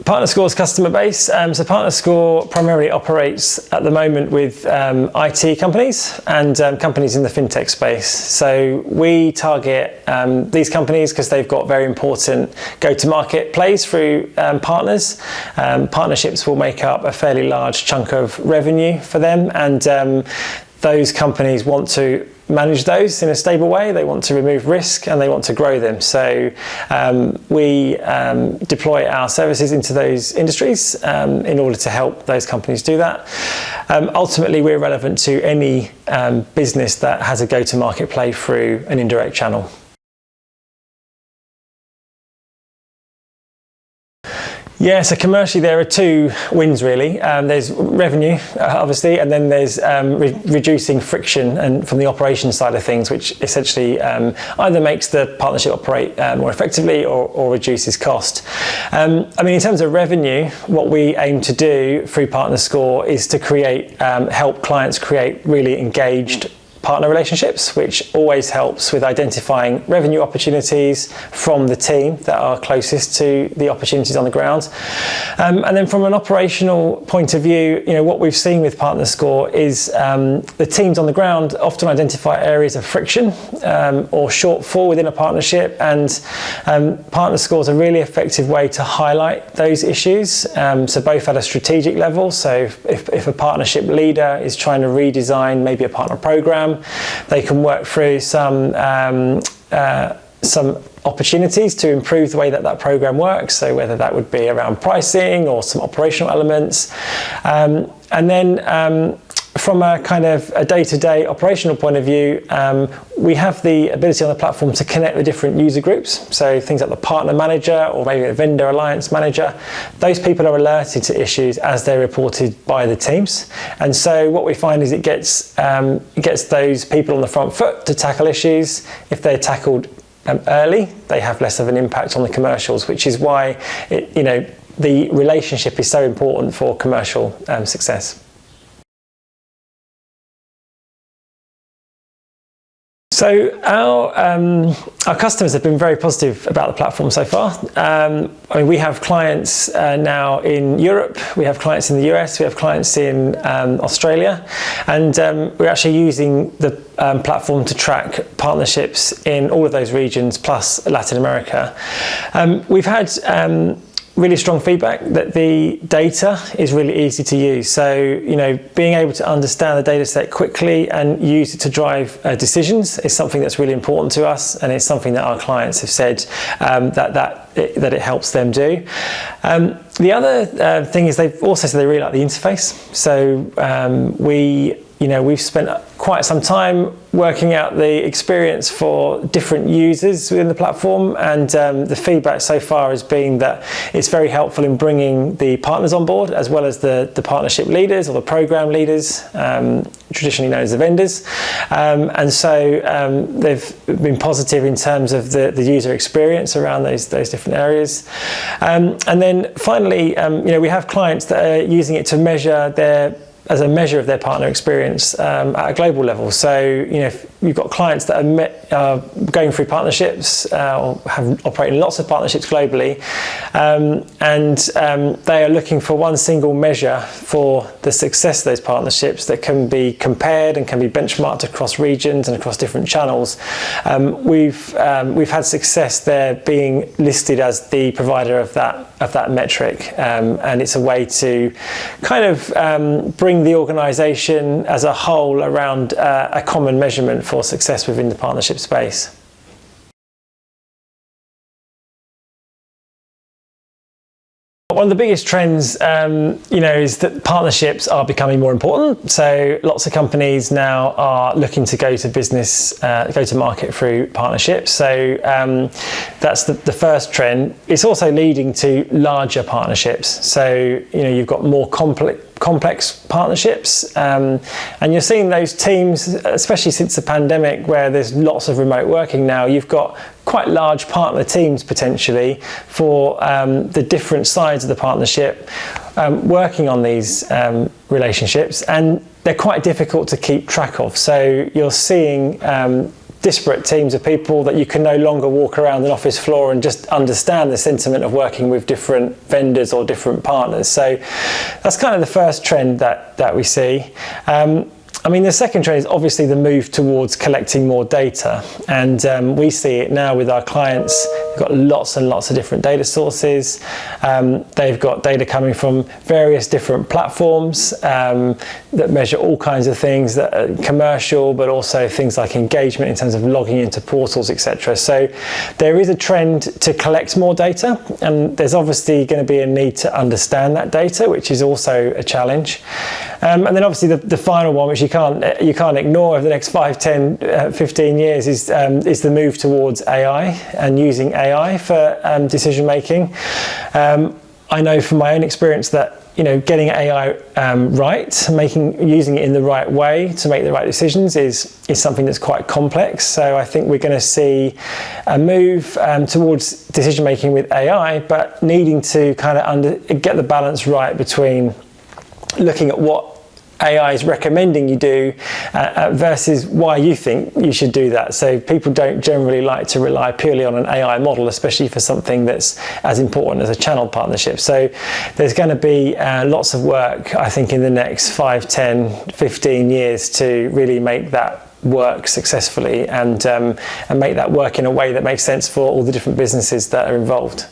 PartnerScore's customer base. So PartnerScore primarily operates at the moment with IT companies and companies in the fintech space. So we target these companies because they've got very important go-to-market plays through partners. Partnerships will make up a fairly large chunk of revenue for them, and those companies want to manage those in a stable way. They want to remove risk and they want to grow them. So we deploy our services into those industries in order to help those companies do that. Ultimately, we're relevant to any business that has a go-to-market play through an indirect channel. Yeah, so commercially there are two wins really. There's revenue, obviously, and then there's reducing friction and from the operations side of things, which essentially either makes the partnership operate more effectively or reduces cost. I mean, in terms of revenue, what we aim to do through PartnerScore is to help clients create really engaged partner relationships, which always helps with identifying revenue opportunities from the team that are closest to the opportunities on the ground. And then from an operational point of view, what we've seen with PartnerScore is the teams on the ground often identify areas of friction or shortfall within a partnership, and PartnerScore is a really effective way to highlight those issues. So both at a strategic level, so if a partnership leader is trying to redesign maybe a partner program, they can work through some opportunities to improve the way that program works. So whether that would be around pricing or some operational elements. And then from a kind of a day-to-day operational point of view, we have the ability on the platform to connect the different user groups. So things like the partner manager or maybe a vendor alliance manager. Those people are alerted to issues as they're reported by the teams. And so what we find is it gets those people on the front foot to tackle issues. If they're tackled early, they have less of an impact on the commercials, which is why the relationship is so important for commercial success. So our customers have been very positive about the platform so far. I mean, we have clients now in Europe, we have clients in the US, we have clients in Australia, and we're actually using the platform to track partnerships in all of those regions plus Latin America. We've had really strong feedback that the data is really easy to use. So, being able to understand the data set quickly and use it to drive decisions is something that's really important to us, and it's something that our clients have said that it helps them do. The other thing is they've also said they really like the interface. So we've spent quite some time working out the experience for different users within the platform, and the feedback so far has been that it's very helpful in bringing the partners on board as well as the partnership leaders or the program leaders, traditionally known as the vendors. And so they've been positive in terms of the user experience around those different areas. And then finally, we have clients that are using it to measure as a measure of their partner experience at a global level. So, if you've got clients that are going through partnerships or have operating lots of partnerships globally, and they are looking for one single measure for the success of those partnerships that can be compared and can be benchmarked across regions and across different channels. We've had success there being listed as the provider of that metric, and it's a way to kind of bring the organisation as a whole around a common measurement for success within the partnership space. One of the biggest trends, is that partnerships are becoming more important. So lots of companies now are looking to go to market through partnerships. So that's the first trend. It's also leading to larger partnerships. So you've got more complex partnerships, and you're seeing those teams, especially since the pandemic, where there's lots of remote working now. You've got quite large partner teams potentially for the different sides of the partnership working on these relationships, and they're quite difficult to keep track of. So you're seeing disparate teams of people, that you can no longer walk around an office floor and just understand the sentiment of working with different vendors or different partners. So that's kind of the first trend that we see. I mean, the second trend is obviously the move towards collecting more data, and we see it now with our clients. They've got lots and lots of different data sources. They've got data coming from various different platforms that measure all kinds of things that are commercial, but also things like engagement in terms of logging into portals, etc. So there is a trend to collect more data, and there's obviously going to be a need to understand that data, which is also a challenge. And then obviously the final one, which you can't ignore over the next 5, 10, 15 years, is the move towards AI and using AI for decision making. I know from my own experience that getting AI right, using it in the right way to make the right decisions is something that's quite complex. So I think we're going to see a move towards decision making with AI, but needing to kind of get the balance right between looking at what AI is recommending you do versus why you think you should do that. So people don't generally like to rely purely on an AI model, especially for something that's as important as a channel partnership. So there's going to be lots of work, I think, in the next 5, 10, 15 years to really make that work successfully and make that work in a way that makes sense for all the different businesses that are involved.